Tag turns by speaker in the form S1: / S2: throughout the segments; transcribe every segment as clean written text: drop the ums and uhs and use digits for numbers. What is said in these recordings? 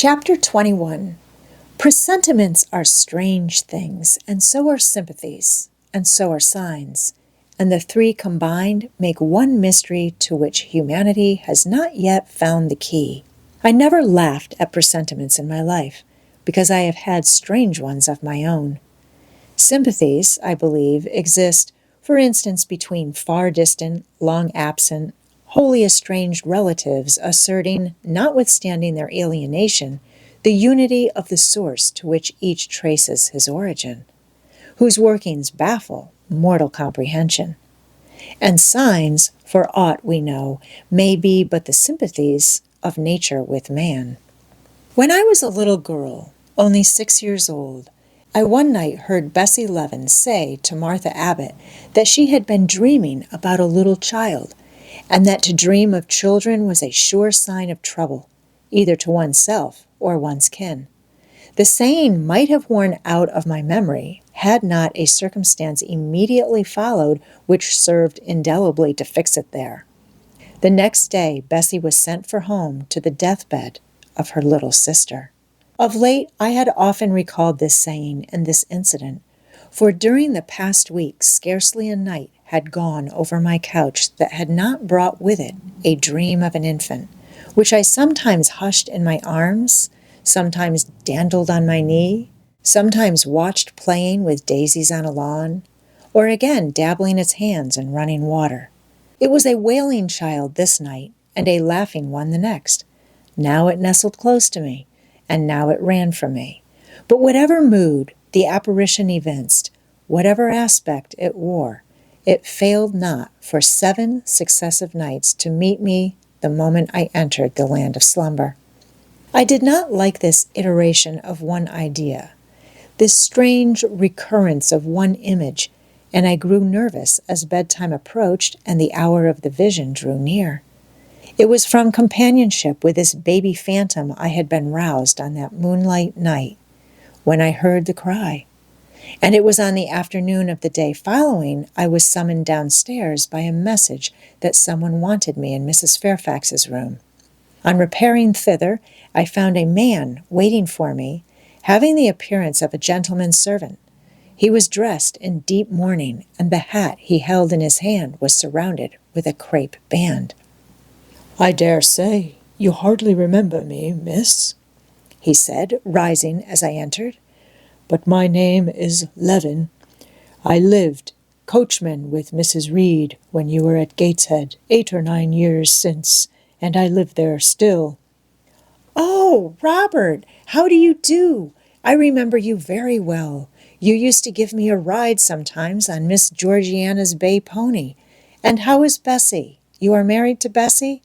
S1: Chapter 21. Presentiments are strange things, and so are sympathies, and so are signs, and the three combined make one mystery to which humanity has not yet found the key. I never laughed at presentiments in my life, because I have had strange ones of my own. Sympathies, I believe, exist, for instance, between far distant, long absent, wholly estranged relatives asserting, notwithstanding their alienation, the unity of the source to which each traces his origin, whose workings baffle mortal comprehension. And signs, for aught we know, may be but the sympathies of nature with man. When I was a little girl, only 6 years old, I one night heard Bessie Leaven say to Martha Abbott that she had been dreaming about a little child, and that to dream of children was a sure sign of trouble, either to oneself or one's kin. The saying might have worn out of my memory had not a circumstance immediately followed which served indelibly to fix it there. The next day, Bessie was sent for home to the deathbed of her little sister. Of late, I had often recalled this saying and this incident, for during the past week scarcely a night had gone over my couch that had not brought with it a dream of an infant, which I sometimes hushed in my arms, sometimes dandled on my knee, sometimes watched playing with daisies on a lawn, or again dabbling its hands in running water. It was a wailing child this night, and a laughing one the next. Now it nestled close to me, and now it ran from me. But whatever mood the apparition evinced, whatever aspect it wore, it failed not for 7 successive nights to meet me the moment I entered the land of slumber. I did not like this iteration of one idea, this strange recurrence of one image, and I grew nervous as bedtime approached and the hour of the vision drew near. It was from companionship with this baby phantom I had been roused on that moonlight night when I heard the cry. And it was on the afternoon of the day following I was summoned downstairs by a message that someone wanted me in Mrs. Fairfax's room. On repairing thither, I found a man waiting for me, having the appearance of a gentleman's servant. He was dressed in deep mourning, and the hat he held in his hand was surrounded with a crape band. "I dare say you hardly remember me, miss," he said, rising as I entered. "But my name is Leaven. I lived coachman with Mrs. Reed when you were at Gateshead 8 or 9 years since, and I live there still." "Oh, Robert, how do you do? I remember you very well. You used to give me a ride sometimes on Miss Georgiana's bay pony. And how is Bessie? You are married to Bessie?"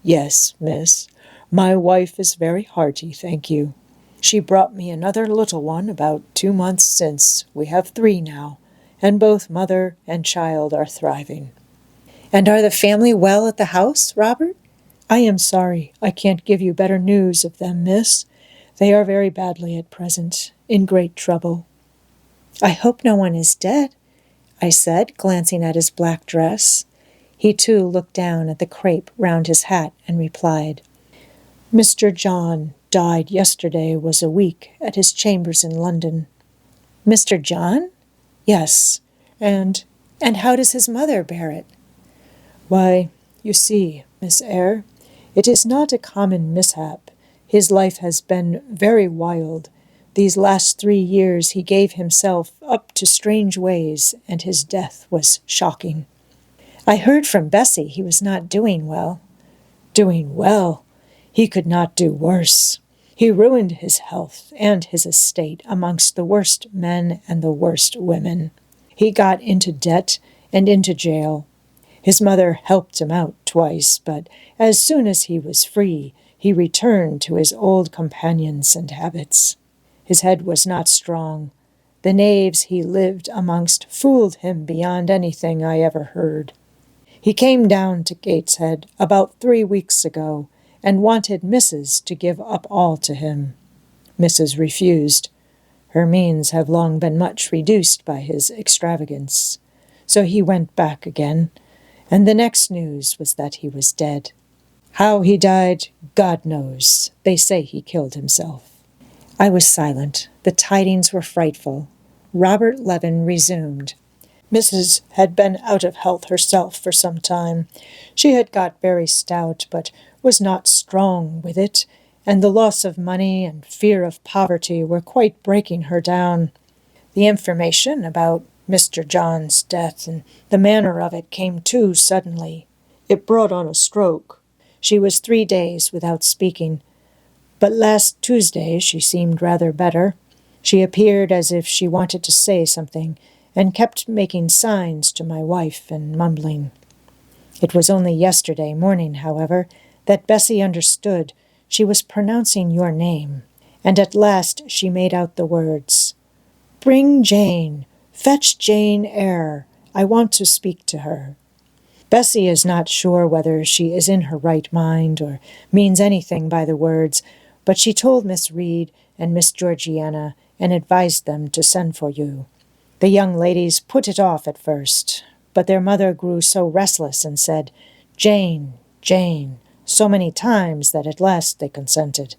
S1: "Yes, miss. My wife is very hearty, thank you. She brought me another little one about 2 months since. We have 3 now, and both mother and child are thriving." "And are the family well at the house, Robert?" "I am sorry I can't give you better news of them, miss. They are very badly at present, in great trouble." "I hope no one is dead," I said, glancing at his black dress. He too looked down at the crape round his hat and replied, "Mr. John died yesterday was a week at his chambers in London." "Mr. John?" "Yes, and how does his mother bear it?" "Why, you see, Miss Eyre, it is not a common mishap. His life has been very wild. These last 3 years he gave himself up to strange ways, and his death was shocking." "I heard from Bessie he was not doing well." "Doing well? He could not do worse. He ruined his health and his estate amongst the worst men and the worst women. He got into debt and into jail. His mother helped him out twice, but as soon as he was free, he returned to his old companions and habits. His head was not strong. The knaves he lived amongst fooled him beyond anything I ever heard. He came down to Gateshead about 3 weeks ago, and wanted Mrs. to give up all to him. Mrs. refused. Her means have long been much reduced by his extravagance. So he went back again, and the next news was that he was dead." How he died, God knows. They say he killed himself." I was silent. The tidings were frightful. Robert Levin resumed. "Mrs. had been out of health herself for some time. She had got very stout, but was not strong with it, and the loss of money and fear of poverty were quite breaking her down. The information about Mr. John's death and the manner of it came too suddenly. It brought on a stroke. She was 3 days without speaking, but last Tuesday she seemed rather better. She appeared as if she wanted to say something, and kept making signs to my wife and mumbling. It was only yesterday morning, however, that Bessie understood. She was pronouncing your name, and at last she made out the words, 'Bring Jane, fetch Jane Eyre. I want to speak to her.' Bessie is not sure whether she is in her right mind or means anything by the words, but she told Miss Reed and Miss Georgiana and advised them to send for you. The young ladies put it off at first, but their mother grew so restless and said, 'Jane, Jane,' so many times that at last they consented.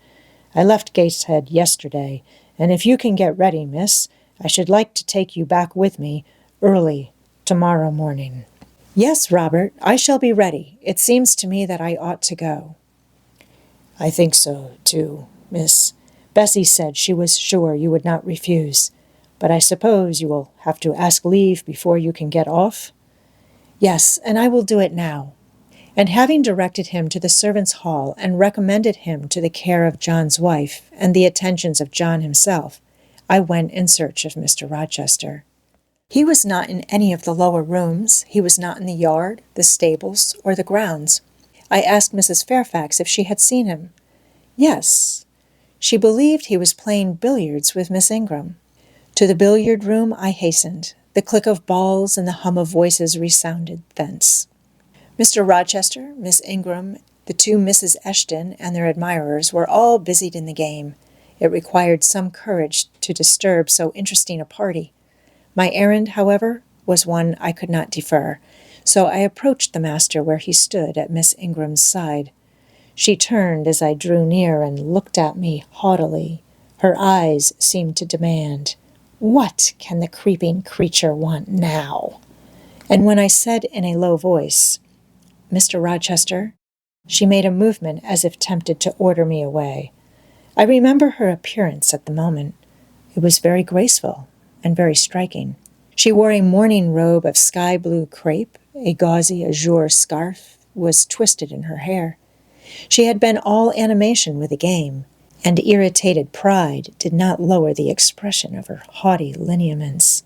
S1: I left Gateshead yesterday, and if you can get ready, miss, I should like to take you back with me early tomorrow morning." "Yes, Robert, I shall be ready. It seems to me that I ought to go." "I think so, too, miss. Bessie said she was sure you would not refuse. But I suppose you will have to ask leave before you can get off?" "Yes, and I will do it now." And having directed him to the servants' hall and recommended him to the care of John's wife and the attentions of John himself, I went in search of Mr. Rochester. He was not in any of the lower rooms. He was not in the yard, the stables, or the grounds. I asked Mrs. Fairfax if she had seen him. Yes. She believed he was playing billiards with Miss Ingram. To the billiard room I hastened. The click of balls and the hum of voices resounded thence. Mr. Rochester, Miss Ingram, the 2 Misses Eshton, and their admirers were all busied in the game. It required some courage to disturb so interesting a party. My errand, however, was one I could not defer, so I approached the master where he stood at Miss Ingram's side. She turned as I drew near and looked at me haughtily. Her eyes seemed to demand, "What can the creeping creature want now?" And when I said in a low voice, "Mr. Rochester," she made a movement as if tempted to order me away. I remember her appearance at the moment. It was very graceful and very striking. She wore a morning robe of sky-blue crepe, a gauzy azure scarf was twisted in her hair. She had been all animation with the game, and irritated pride did not lower the expression of her haughty lineaments.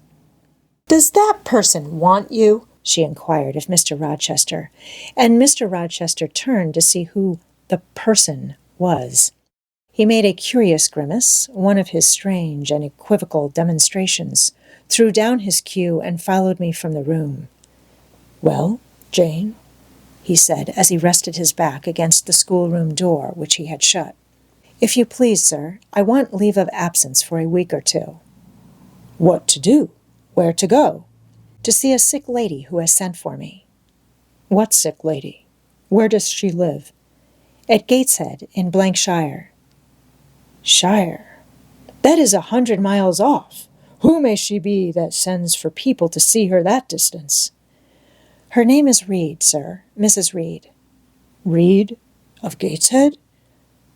S1: "Does that person want you?" she inquired of Mr. Rochester, and Mr. Rochester turned to see who the person was. He made a curious grimace, one of his strange and equivocal demonstrations, threw down his cue, and followed me from the room. "Well, Jane?" he said, as he rested his back against the schoolroom door, which he had shut. "If you please, sir, I want leave of absence for a week or 2. "What to do? Where to go?" "To see a sick lady who has sent for me." "What sick lady? Where does she live?" "At Gateshead, in Shire." "Shire? That is 100 miles off. Who may she be that sends for people to see her that distance?" "Her name is Reed, sir, Mrs. Reed." "Reed? Of Gateshead?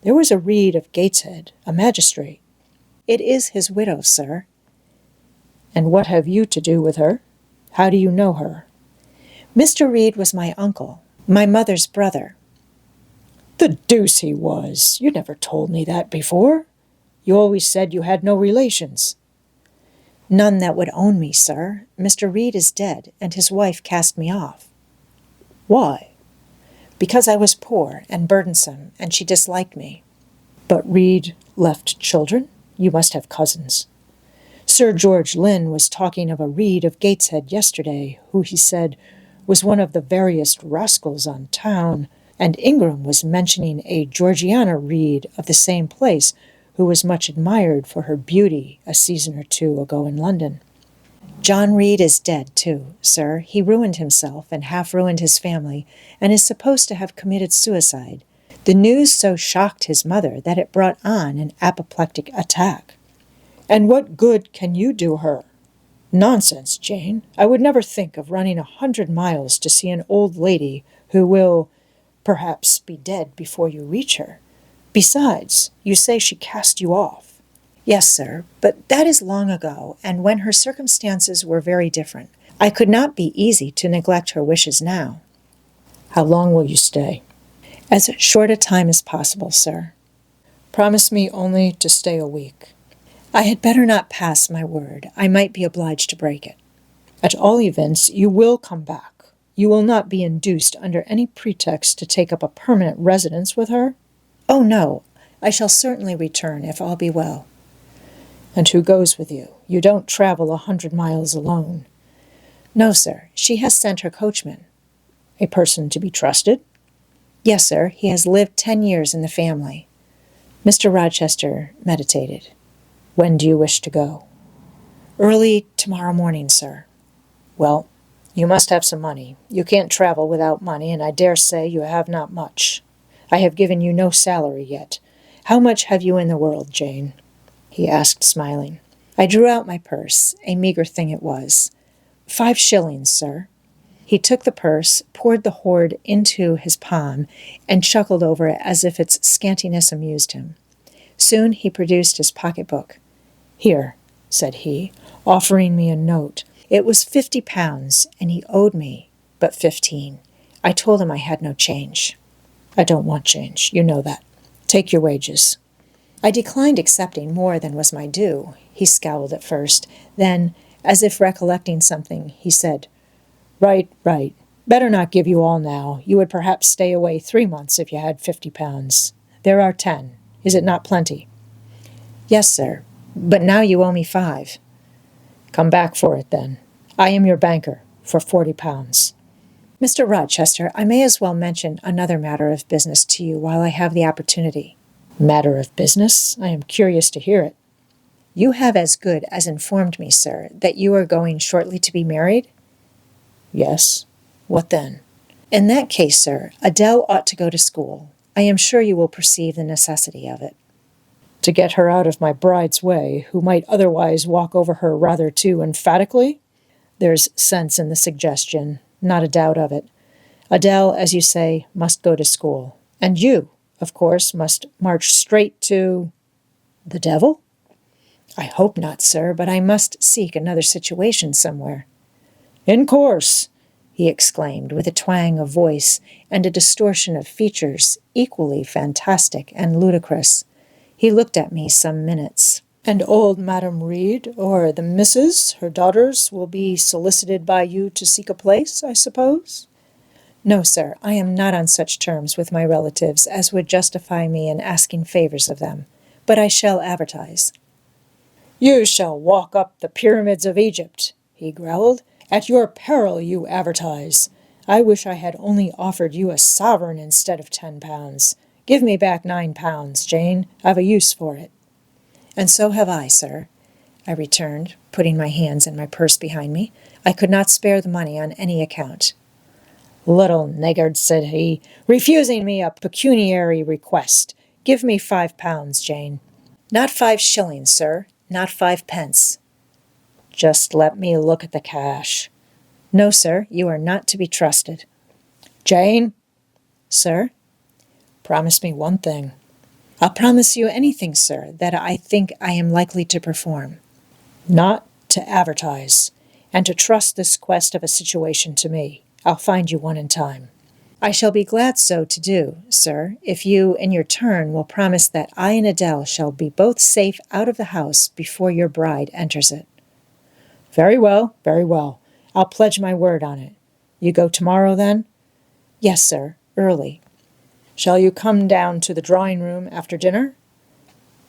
S1: There was a Reed of Gateshead, a magistrate." "It is his widow, sir." "And what have you to do with her? How do you know her?" "Mr. Reed was my uncle, my mother's brother." "The deuce he was! You never told me that before. You always said you had no relations." "None that would own me, sir. Mr. Reed is dead, and his wife cast me off." "Why?" "Because I was poor and burdensome, and she disliked me." "But Reed left children? You must have cousins." "Sir George Lynn was talking of a Reed of Gateshead yesterday, who, he said, was one of the veriest rascals on town, and Ingram was mentioning a Georgiana Reed of the same place, who was much admired for her beauty a season or 2 ago in London." John Reed is dead, too, sir. He ruined himself and half-ruined his family, and is supposed to have committed suicide. The news so shocked his mother that it brought on an apoplectic attack. And what good can you do her? Nonsense, Jane. I would never think of running 100 miles to see an old lady who will, perhaps, be dead before you reach her. Besides, you say she cast you off. Yes, sir, but that is long ago, and when her circumstances were very different. I could not be easy to neglect her wishes now. How long will you stay? As short a time as possible, sir. Promise me only to stay a week. I had better not pass my word. I might be obliged to break it. At all events, you will come back. You will not be induced under any pretext to take up a permanent residence with her? Oh, no. I shall certainly return if all be well. And who goes with you? You don't travel 100 miles alone. No, sir. She has sent her coachman. A person to be trusted? Yes, sir. He has lived 10 years in the family. Mr. Rochester meditated. When do you wish to go? Early tomorrow morning, sir. Well, you must have some money. You can't travel without money, and I dare say you have not much. I have given you no salary yet. How much have you in the world, Jane? He asked, smiling. I drew out my purse. A meager thing it was. 5 shillings, sir. He took the purse, poured the hoard into his palm, and chuckled over it as if its scantiness amused him. Soon he produced his pocketbook. Here, said he, offering me a note. It was £50, and he owed me but 15. I told him I had no change. I don't want change, you know that. Take your wages. I declined accepting more than was my due. He scowled at first. Then, as if recollecting something, he said, Right. Better not give you all now. You would perhaps stay away 3 months if you had £50. There are 10. Is it not plenty? Yes, sir. But now you owe me 5. Come back for it, then. I am your banker, for £40. Mr. Rochester, I may as well mention another matter of business to you while I have the opportunity. Matter of business? I am curious to hear it. You have as good as informed me, sir, that you are going shortly to be married? Yes. What then? In that case, sir, Adele ought to go to school. I am sure you will perceive the necessity of it. To get her out of my bride's way, who might otherwise walk over her rather too emphatically? There's sense in the suggestion, not a doubt of it. Adele, as you say, must go to school. And you, of course, must march straight to... the devil? I hope not, sir, but I must seek another situation somewhere. In course, he exclaimed, with a twang of voice and a distortion of features equally fantastic and ludicrous. He looked at me some minutes. And old Madam Reed, or the Misses, her daughters, will be solicited by you to seek a place, I suppose? No, sir, I am not on such terms with my relatives as would justify me in asking favors of them, but I shall advertise. You shall walk up the pyramids of Egypt, he growled. At your peril you advertise. I wish I had only offered you a sovereign instead of £10. Give me back £9, Jane. I've a use for it. And so have I, sir, I returned, putting my hands in my purse behind me. I could not spare the money on any account. Little niggard, said he, refusing me a pecuniary request. Give me £5, Jane. Not 5 shillings, sir, not 5 pence. Just let me look at the cash. No, sir, you are not to be trusted. Jane? Sir? Promise me one thing. I'll promise you anything, sir, that I think I am likely to perform. Not to advertise, and to trust this quest of a situation to me. I'll find you one in time. I shall be glad so to do, sir, if you, in your turn, will promise that I and Adele shall be both safe out of the house before your bride enters it. Very well. I'll pledge my word on it. You go tomorrow, then? Yes, sir, early. Shall you come down to the drawing-room after dinner?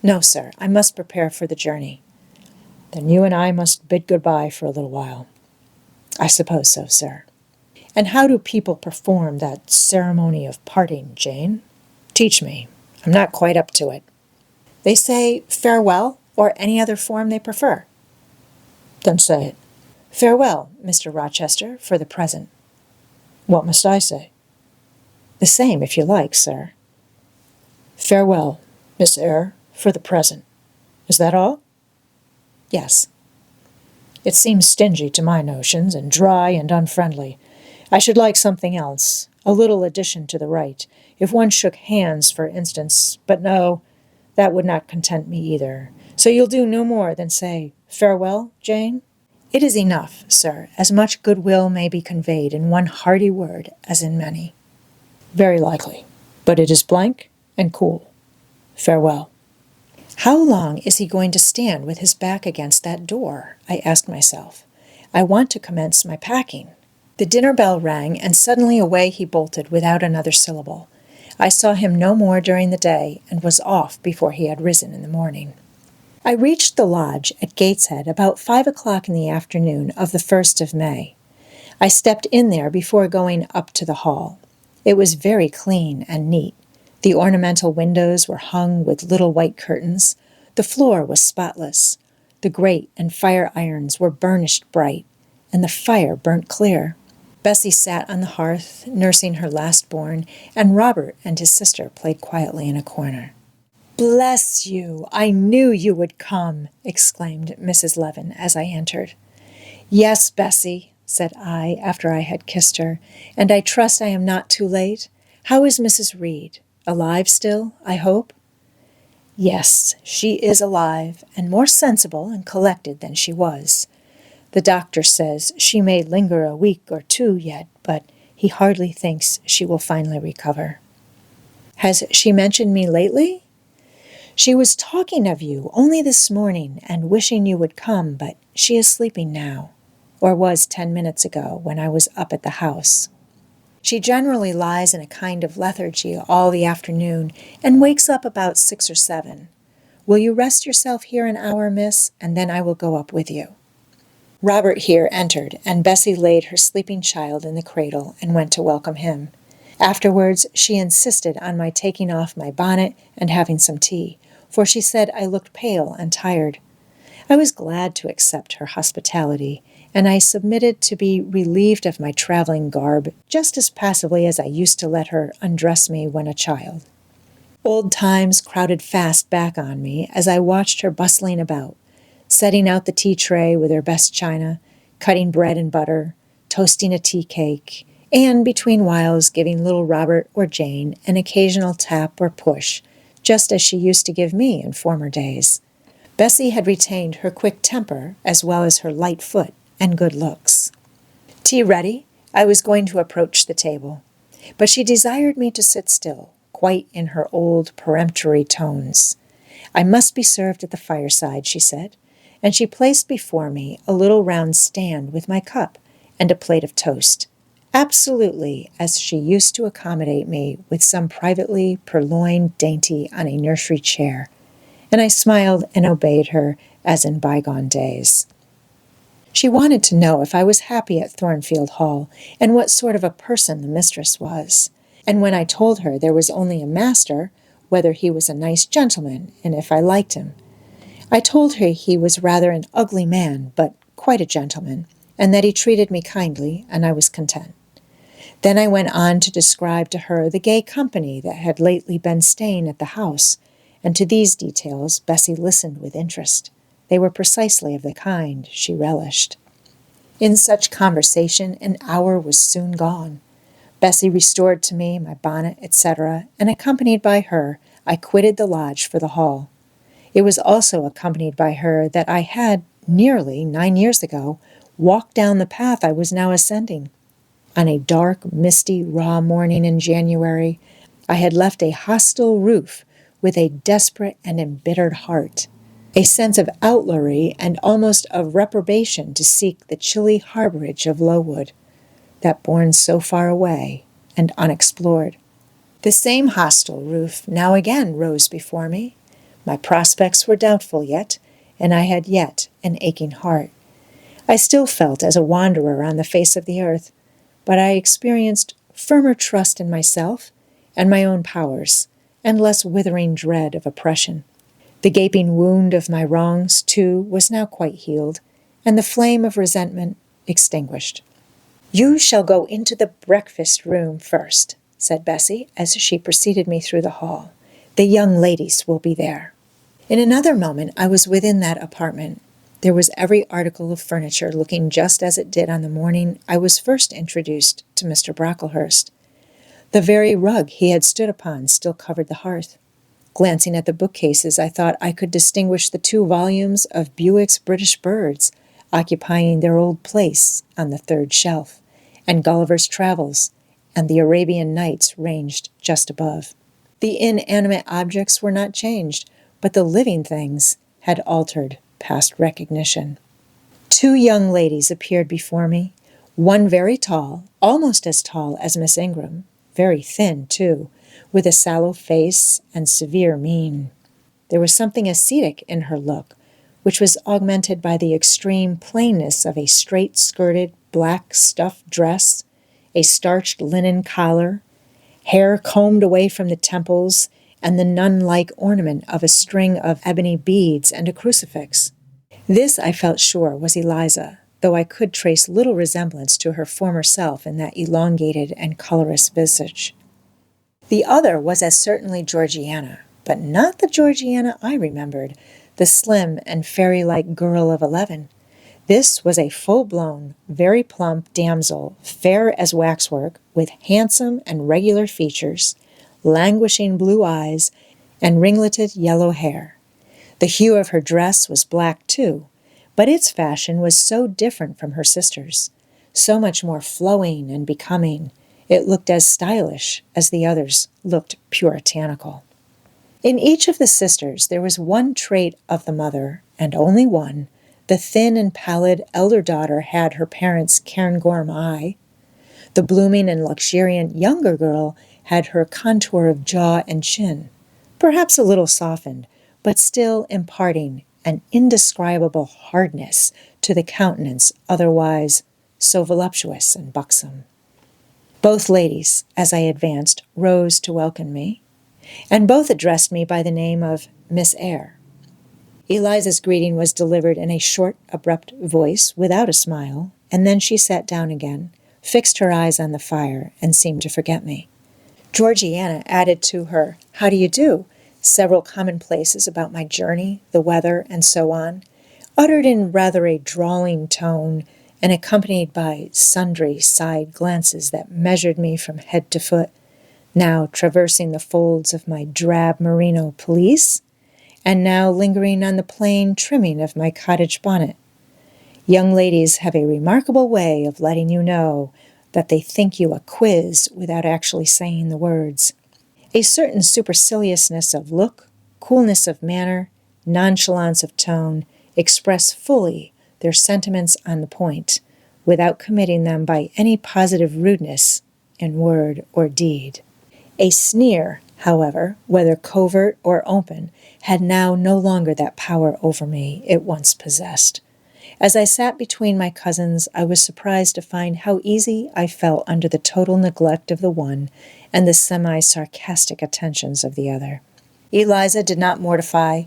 S1: No, sir, I must prepare for the journey. Then you and I must bid good-bye for a little while. I suppose so, sir. And how do people perform that ceremony of parting, Jane? Teach me. I'm not quite up to it. They say farewell, or any other form they prefer. Then say it. Farewell, Mr. Rochester, for the present.
S2: What must I say?
S1: The same, if you like, sir.
S2: Farewell, Miss Eyre, for the present. Is that all?
S1: Yes.
S2: It seems stingy to my notions, and dry and unfriendly. I should like something else, a little addition to the rite, if one shook hands, for instance, but no, that would not content me either. So you'll do no more than say, farewell, Jane?
S1: It is enough, sir, as much goodwill may be conveyed in one hearty word as in many.
S2: Very likely, but it is blank and cool. Farewell.
S1: How long is he going to stand with his back against that door? I asked myself. I want to commence my packing. The dinner bell rang, and suddenly away he bolted without another syllable. I saw him no more during the day, and was off before he had risen in the morning. I reached the lodge at Gateshead about 5 o'clock in the afternoon of the 1st of May. I stepped in there before going up to the hall. It was very clean and neat. The ornamental windows were hung with little white curtains. The floor was spotless. The grate and fire irons were burnished bright, and the fire burnt clear. Bessie sat on the hearth, nursing her last-born, and Robert and his sister played quietly in a corner. "Bless you! I knew you would come!" exclaimed Mrs. Levin as I entered. "Yes, Bessie," said I, after I had kissed her, "and I trust I am not too late. How is Mrs. Reed? Alive still, I hope?" "Yes, she is alive, and more sensible and collected than she was. The doctor says she may linger a week or two yet, but he hardly thinks she will finally recover." "Has she mentioned me lately?" "She was talking of you only this morning and wishing you would come, but she is sleeping now, or was 10 minutes ago when I was up at the house. She generally lies in a kind of lethargy all the afternoon and wakes up about 6 or 7. Will you rest yourself here an hour, miss, and then I will go up with you?" Robert here entered, and Bessie laid her sleeping child in the cradle and went to welcome him. Afterwards, she insisted on my taking off my bonnet and having some tea, for she said I looked pale and tired. I was glad to accept her hospitality, and I submitted to be relieved of my traveling garb just as passively as I used to let her undress me when a child. Old times crowded fast back on me as I watched her bustling about, setting out the tea tray with her best china, cutting bread and butter, toasting a tea cake, and between whiles giving little Robert or Jane an occasional tap or push, just as she used to give me in former days. Bessie had retained her quick temper as well as her light foot and good looks. Tea ready, I was going to approach the table, but she desired me to sit still, quite in her old peremptory tones. "I must be served at the fireside," she said, and she placed before me a little round stand with my cup and a plate of toast, absolutely as she used to accommodate me with some privately purloined dainty on a nursery chair, and I smiled and obeyed her as in bygone days. She wanted to know if I was happy at Thornfield Hall, and what sort of a person the mistress was, and when I told her there was only a master, whether he was a nice gentleman, and if I liked him. I told her he was rather an ugly man, but quite a gentleman, and that he treated me kindly, and I was content. Then I went on to describe to her the gay company that had lately been staying at the house, and to these details Bessie listened with interest. They were precisely of the kind she relished. In such conversation an hour was soon gone. Bessie restored to me my bonnet, etc., and accompanied by her, I quitted the lodge for the hall. It was also accompanied by her that I had, nearly 9 years ago, walked down the path I was now ascending. On a dark, misty, raw morning in January, I had left a hostile roof with a desperate and embittered heart, a sense of outlawry and almost of reprobation to seek the chilly harborage of Lowood, that bourne so far away and unexplored. The same hostile roof now again rose before me. My prospects were doubtful yet, and I had yet an aching heart. I still felt as a wanderer on the face of the earth, but I experienced firmer trust in myself and my own powers, and less withering dread of oppression. The gaping wound of my wrongs, too, was now quite healed, and the flame of resentment extinguished. "You shall go into the breakfast room first," said Bessie, as she preceded me through the hall. "The young ladies will be there." In another moment I was within that apartment. There was every article of furniture looking just as it did on the morning I was first introduced to Mr. Brocklehurst. The very rug he had stood upon still covered the hearth. Glancing at the bookcases, I thought I could distinguish the 2 volumes of Bewick's British Birds occupying their old place on the 3rd shelf, and Gulliver's Travels and the Arabian Nights ranged just above. The inanimate objects were not changed, but the living things had altered past recognition. 2 young ladies appeared before me, one very tall, almost as tall as Miss Ingram, very thin, too, with a sallow face and severe mien. There was something ascetic in her look, which was augmented by the extreme plainness of a straight-skirted black stuff dress, a starched linen collar, hair combed away from the temples, and the nun-like ornament of a string of ebony beads and a crucifix. This, I felt sure, was Eliza, though I could trace little resemblance to her former self in that elongated and colorless visage. The other was as certainly Georgiana, but not the Georgiana I remembered, the slim and fairy-like girl of 11. This was a full-blown, very plump damsel, fair as waxwork, with handsome and regular features, languishing blue eyes, and ringleted yellow hair. The hue of her dress was black, too, but its fashion was so different from her sister's, so much more flowing and becoming. It looked as stylish as the others looked puritanical. In each of the sisters there was one trait of the mother, and only one. The thin and pallid elder daughter had her parents' Cairngorm eye. The blooming and luxuriant younger girl had her contour of jaw and chin, perhaps a little softened, but still imparting an indescribable hardness to the countenance otherwise so voluptuous and buxom. Both ladies, as I advanced, rose to welcome me, and both addressed me by the name of Miss Eyre. Eliza's greeting was delivered in a short, abrupt voice, without a smile, and then she sat down again, fixed her eyes on the fire, and seemed to forget me. Georgiana added to her "How do you do?" several commonplaces about my journey, the weather, and so on, uttered in rather a drawling tone, and accompanied by sundry side glances that measured me from head to foot, now traversing the folds of my drab merino pelisse, and now lingering on the plain trimming of my cottage bonnet. Young ladies have a remarkable way of letting you know that they think you a quiz without actually saying the words. A certain superciliousness of look, coolness of manner, nonchalance of tone express fully their sentiments on the point, without committing them by any positive rudeness in word or deed. A sneer, however, whether covert or open, had now no longer that power over me it once possessed. As I sat between my cousins, I was surprised to find how easy I felt under the total neglect of the one and the semi-sarcastic attentions of the other. Eliza did not mortify,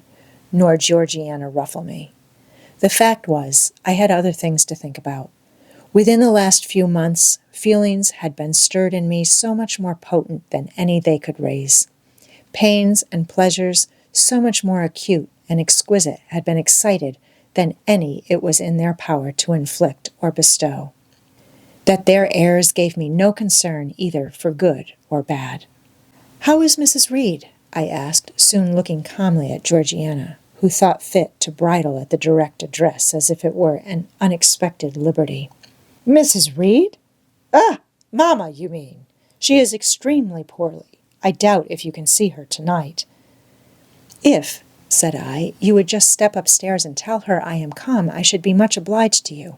S1: nor Georgiana ruffle me. The fact was, I had other things to think about. Within the last few months, feelings had been stirred in me so much more potent than any they could raise. Pains and pleasures so much more acute and exquisite had been excited than any it was in their power to inflict or bestow. That their airs gave me no concern either for good or bad. "How is Mrs. Reed?" I asked, soon looking calmly at Georgiana, who thought fit to bridle at the direct address as if it were an unexpected liberty.
S2: "Mrs. Reed? Ah, Mamma, you mean. She is extremely poorly. I doubt if you can see her tonight."
S1: "If," said I, "you would just step upstairs and tell her I am come, I should be much obliged to you."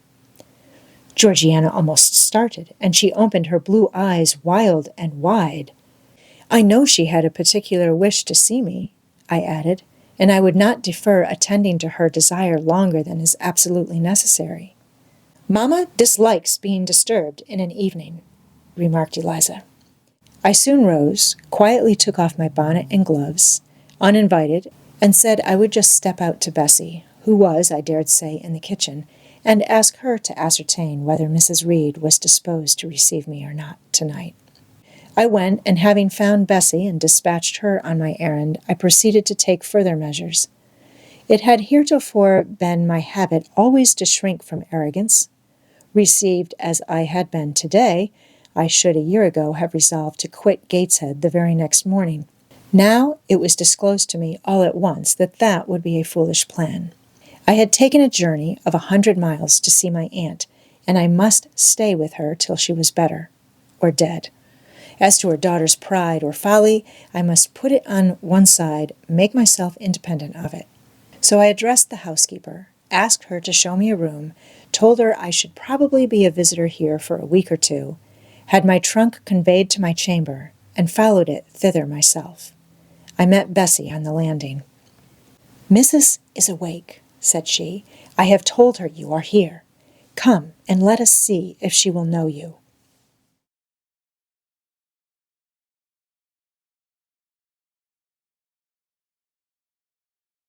S2: Georgiana almost started, and she opened her blue eyes wild and wide.
S1: "I know she had a particular wish to see me," I added, "and I would not defer attending to her desire longer than is absolutely necessary."
S2: "Mamma dislikes being disturbed in an evening," remarked Eliza.
S1: I soon rose, quietly took off my bonnet and gloves, uninvited, and said I would just step out to Bessie, who was, I dared say, in the kitchen,
S2: and ask her to ascertain whether Mrs. Reed was disposed to receive me or not tonight. I went, and having found Bessie and dispatched her on my errand, I proceeded to take further measures. It had heretofore been my habit always to shrink from arrogance. Received as I had been today, I should a year ago have resolved to quit Gateshead the very next morning. Now it was disclosed to me all at once that that would be a foolish plan. I had taken a journey of 100 miles to see my aunt, and I must stay with her till she was better, or dead. As to her daughter's pride or folly, I must put it on one side, make myself independent of it. So I addressed the housekeeper, asked her to show me a room, told her I should probably be a visitor here for a week or two, had my trunk conveyed to my chamber, and followed it thither myself. I met Bessie on the landing. "Mrs. is awake," said she. "I have told her you are here. Come, and let us see if she will know you."